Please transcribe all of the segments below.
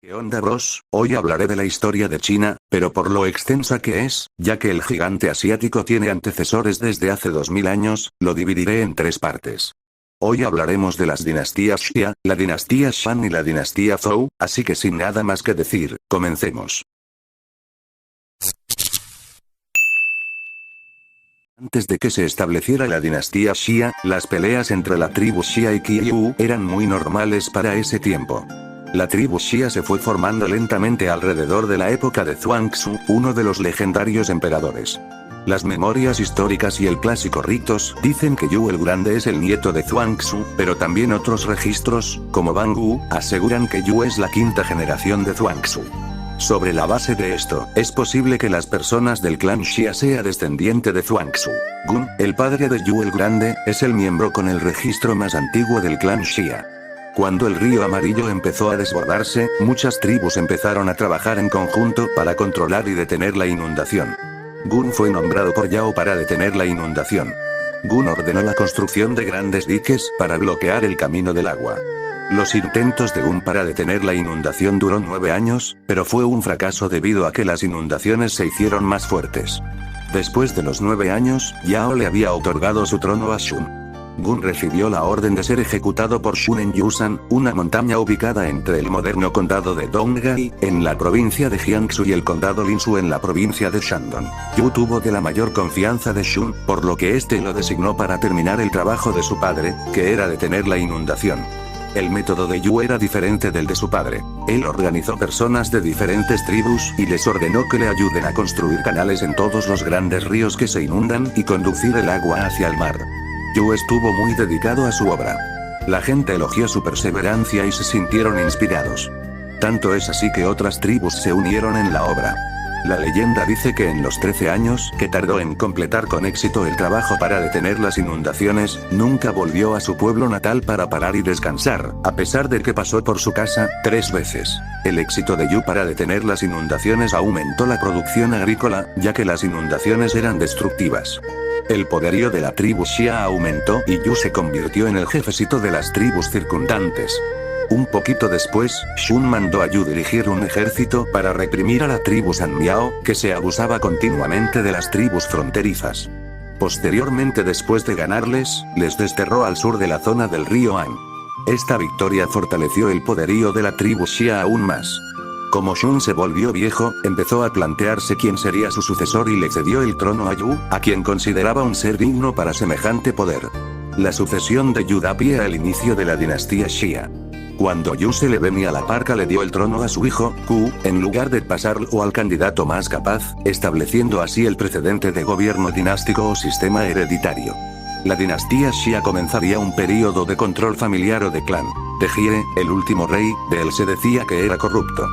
¿Qué onda, bros? Hoy hablaré de la historia de China, pero por lo extensa que es, ya que el gigante asiático tiene antecesores desde hace 2000 años, lo dividiré en tres partes. Hoy hablaremos de las dinastías Xia, la dinastía Shang y la dinastía Zhou, así que sin nada más que decir, comencemos. Antes de que se estableciera la dinastía Xia, las peleas entre la tribu Xia y Qiyu eran muy normales para ese tiempo. La tribu Xia se fue formando lentamente alrededor de la época de Zhuangzi, uno de los legendarios emperadores. Las memorias históricas y el clásico ritos dicen que Yu el Grande es el nieto de Zhuangzi, pero también otros registros, como Wang Wu, aseguran que Yu es la quinta generación de Zhuangzi. Sobre la base de esto, es posible que las personas del clan Xia sea descendiente de Zhuangzi. Gun, el padre de Yu el Grande, es el miembro con el registro más antiguo del clan Xia. Cuando el río Amarillo empezó a desbordarse, muchas tribus empezaron a trabajar en conjunto para controlar y detener la inundación. Gun fue nombrado por Yao para detener la inundación. Gun ordenó la construcción de grandes diques para bloquear el camino del agua. Los intentos de Gun para detener la inundación duró 9 años, pero fue un fracaso debido a que las inundaciones se hicieron más fuertes. Después de los 9 años, Yao le había otorgado su trono a Shun. Gun recibió la orden de ser ejecutado por Shun en Yusan, una montaña ubicada entre el moderno condado de Donggai, en la provincia de Jiangsu y el condado Linsu en la provincia de Shandong. Yu tuvo de la mayor confianza de Shun, por lo que este lo designó para terminar el trabajo de su padre, que era detener la inundación. El método de Yu era diferente del de su padre. Él organizó personas de diferentes tribus y les ordenó que le ayuden a construir canales en todos los grandes ríos que se inundan y conducir el agua hacia el mar. Yu estuvo muy dedicado a su obra. La gente elogió su perseverancia y se sintieron inspirados. Tanto es así que otras tribus se unieron en la obra. La leyenda dice que en los 13 años que tardó en completar con éxito el trabajo para detener las inundaciones, nunca volvió a su pueblo natal para parar y descansar, a pesar de que pasó por su casa 3 veces. El éxito de Yu para detener las inundaciones aumentó la producción agrícola, ya que las inundaciones eran destructivas. El poderío de la tribu Xia aumentó y Yu se convirtió en el jefecito de las tribus circundantes. Un poquito después, Shun mandó a Yu dirigir un ejército para reprimir a la tribu San Miao, que se abusaba continuamente de las tribus fronterizas. Posteriormente, después de ganarles, les desterró al sur de la zona del río Han. Esta victoria fortaleció el poderío de la tribu Xia aún más. Como Shun se volvió viejo, empezó a plantearse quién sería su sucesor y le cedió el trono a Yu, a quien consideraba un ser digno para semejante poder. La sucesión de Yu da pie al inicio de la dinastía Xia. Cuando Yu se le venía a la parca le dio el trono a su hijo, Ku, en lugar de pasarlo al candidato más capaz, estableciendo así el precedente de gobierno dinástico o sistema hereditario. La dinastía Xia comenzaría un período de control familiar o de clan. De Jie, el último rey, de él se decía que era corrupto.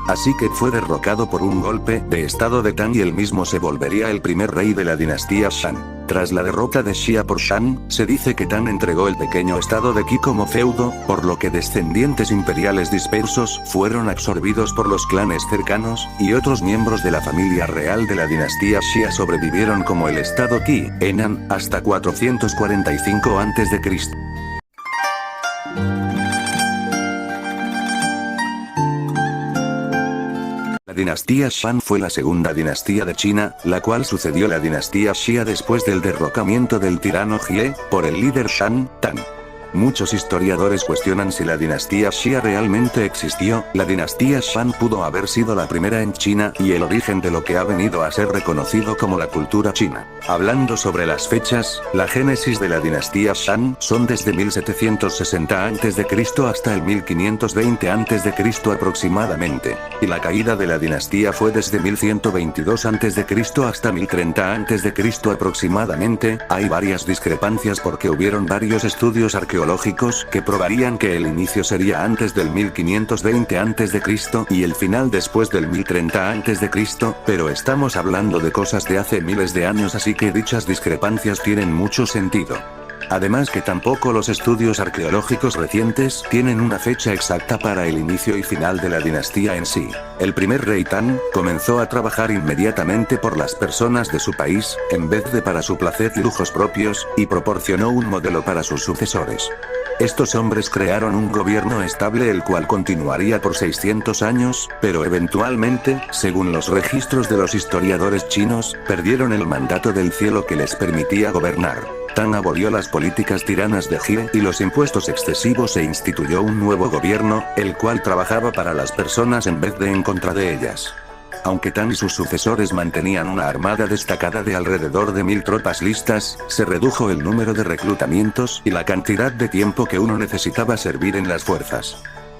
Así que fue derrocado por un golpe de estado de Tang y él mismo se volvería el primer rey de la dinastía Shang. Tras la derrota de Xia por Shang, se dice que Tang entregó el pequeño estado de Qi como feudo, por lo que descendientes imperiales dispersos fueron absorbidos por los clanes cercanos, y otros miembros de la familia real de la dinastía Xia sobrevivieron como el estado Qi, Henan, hasta 445 a.C. La dinastía Shang fue la segunda dinastía de China, la cual sucedió la dinastía Xia después del derrocamiento del tirano Jie, por el líder Shang, Tang. Muchos historiadores cuestionan si la dinastía Xia realmente existió. La dinastía Shang pudo haber sido la primera en China y el origen de lo que ha venido a ser reconocido como la cultura china. Hablando sobre las fechas, la génesis de la dinastía Shang son desde 1760 a.C. hasta el 1520 a.C. aproximadamente, y la caída de la dinastía fue desde 1122 a.C. hasta 1030 a.C. aproximadamente. Hay varias discrepancias porque hubieron varios estudios arqueológicos que probarían que el inicio sería antes del 1520 a.C. y el final después del 1030 a.C., pero estamos hablando de cosas de hace miles de años, así que dichas discrepancias tienen mucho sentido. Además que tampoco los estudios arqueológicos recientes tienen una fecha exacta para el inicio y final de la dinastía en sí. El primer rey Tang comenzó a trabajar inmediatamente por las personas de su país, en vez de para su placer y lujos propios, y proporcionó un modelo para sus sucesores. Estos hombres crearon un gobierno estable el cual continuaría por 600 años, pero eventualmente, según los registros de los historiadores chinos, perdieron el mandato del cielo que les permitía gobernar. Tang abolió las políticas tiranas de Jie y los impuestos excesivos e instituyó un nuevo gobierno, el cual trabajaba para las personas en vez de en contra de ellas. Aunque Tang y sus sucesores mantenían una armada destacada de alrededor de 1000 tropas listas, se redujo el número de reclutamientos y la cantidad de tiempo que uno necesitaba servir en las fuerzas.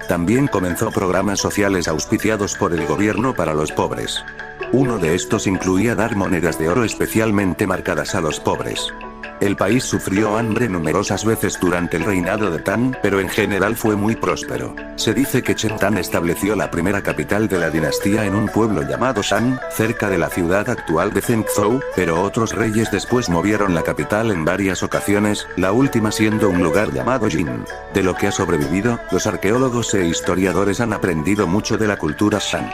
También comenzó programas sociales auspiciados por el gobierno para los pobres. Uno de estos incluía dar monedas de oro especialmente marcadas a los pobres. El país sufrió hambre numerosas veces durante el reinado de Tang, pero en general fue muy próspero. Se dice que Chen Tang estableció la primera capital de la dinastía en un pueblo llamado Shan, cerca de la ciudad actual de Zhengzhou, pero otros reyes después movieron la capital en varias ocasiones, la última siendo un lugar llamado Jin. De lo que ha sobrevivido, los arqueólogos e historiadores han aprendido mucho de la cultura Shan.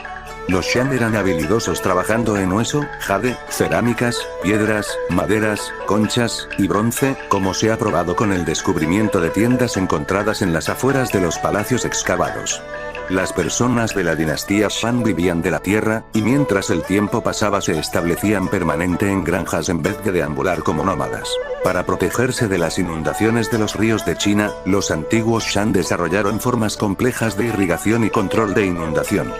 Los Shan eran habilidosos trabajando en hueso, jade, cerámicas, piedras, maderas, conchas, y bronce, como se ha probado con el descubrimiento de tiendas encontradas en las afueras de los palacios excavados. Las personas de la dinastía Shan vivían de la tierra, y mientras el tiempo pasaba se establecían permanente en granjas en vez de deambular como nómadas. Para protegerse de las inundaciones de los ríos de China, los antiguos Shan desarrollaron formas complejas de irrigación y control de inundación.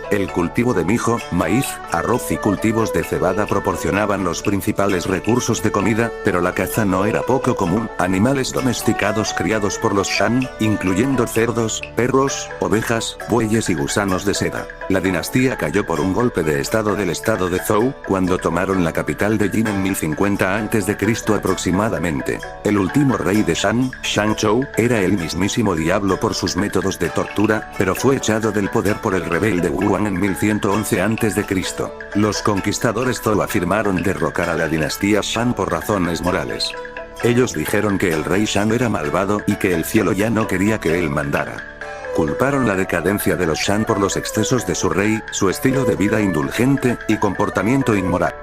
El cultivo de mijo, maíz, arroz y cultivos de cebada proporcionaban los principales recursos de comida, pero la caza no era poco común. Animales domesticados criados por los Shan, incluyendo cerdos, perros, ovejas, bueyes y gusanos de seda. La dinastía cayó por un golpe de estado del estado de Zhou, cuando tomaron la capital de Jin en 1050 a.C. aproximadamente. El último rey de Shan, Shangzhou, era el mismísimo diablo por sus métodos de tortura, pero fue echado del poder por el rebelde Wu en 1111 a.C. Los conquistadores Zhou afirmaron derrocar a la dinastía Shan por razones morales. Ellos dijeron que el rey Shan era malvado y que el cielo ya no quería que él mandara. Culparon la decadencia de los Shan por los excesos de su rey, su estilo de vida indulgente, y comportamiento inmoral.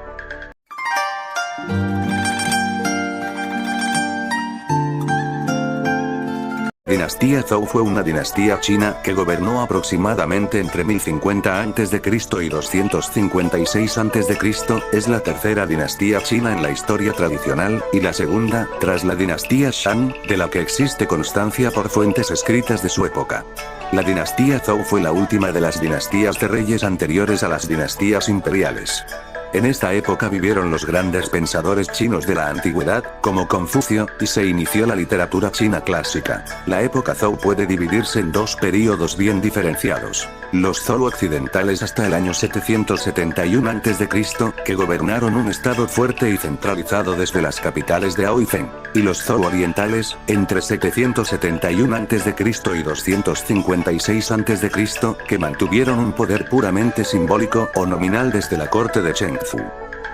Dinastía Zhou fue una dinastía china que gobernó aproximadamente entre 1050 a.C. y 256 a.C., es la tercera dinastía china en la historia tradicional, y la segunda, tras la dinastía Shan, de la que existe constancia por fuentes escritas de su época. La dinastía Zhou fue la última de las dinastías de reyes anteriores a las dinastías imperiales. En esta época vivieron los grandes pensadores chinos de la antigüedad, como Confucio, y se inició la literatura china clásica. La época Zhou puede dividirse en dos períodos bien diferenciados. Los Zhou occidentales hasta el año 771 a.C., que gobernaron un estado fuerte y centralizado desde las capitales de Ao y Zheng. Y los Zhou orientales, entre 771 a.C. y 256 a.C., que mantuvieron un poder puramente simbólico o nominal desde la corte de Cheng.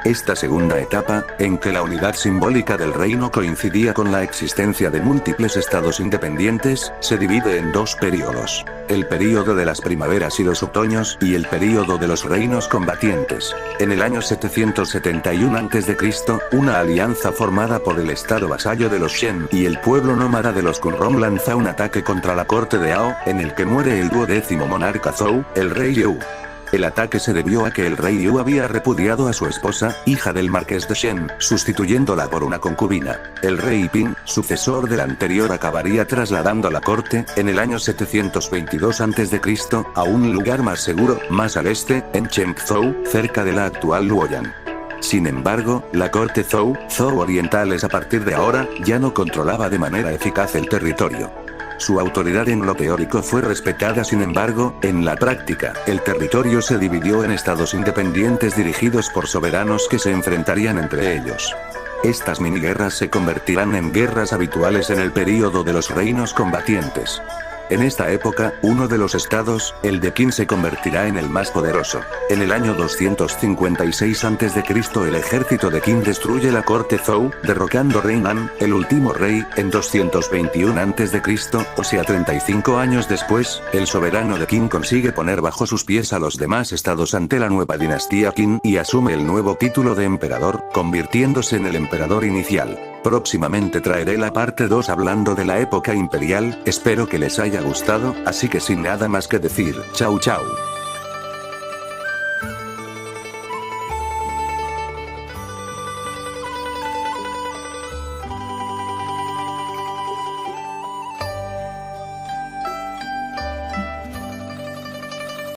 Esta segunda etapa, en que la unidad simbólica del reino coincidía con la existencia de múltiples estados independientes, se divide en dos períodos: el período de las primaveras y los otoños y el período de los reinos combatientes. En el año 771 a.C., una alianza formada por el estado vasallo de los Shen y el pueblo nómada de los Kunrom lanza un ataque contra la corte de Ao, en el que muere el 12º monarca Zhou, el rey Yu. El ataque se debió a que el rey Yu había repudiado a su esposa, hija del marqués de Shen, sustituyéndola por una concubina. El rey Ping, sucesor del anterior, acabaría trasladando la corte, en el año 722 a.C., a un lugar más seguro, más al este, en Chengzhou, cerca de la actual Luoyang. Sin embargo, la corte Zhou orientales a partir de ahora, ya no controlaba de manera eficaz el territorio. Su autoridad en lo teórico fue respetada, sin embargo, en la práctica, el territorio se dividió en estados independientes dirigidos por soberanos que se enfrentarían entre ellos. Estas miniguerras se convertirán en guerras habituales en el período de los reinos combatientes. En esta época, uno de los estados, el de Qin, se convertirá en el más poderoso. En el año 256 a.C., el ejército de Qin destruye la corte Zhou, derrocando Reinan, el último rey. En 221 a.C., o sea 35 años después, el soberano de Qin consigue poner bajo sus pies a los demás estados ante la nueva dinastía Qin y asume el nuevo título de emperador, convirtiéndose en el emperador inicial. Próximamente traeré la parte 2 hablando de la época imperial, espero que les haya gustado, así que sin nada más que decir, chau chau.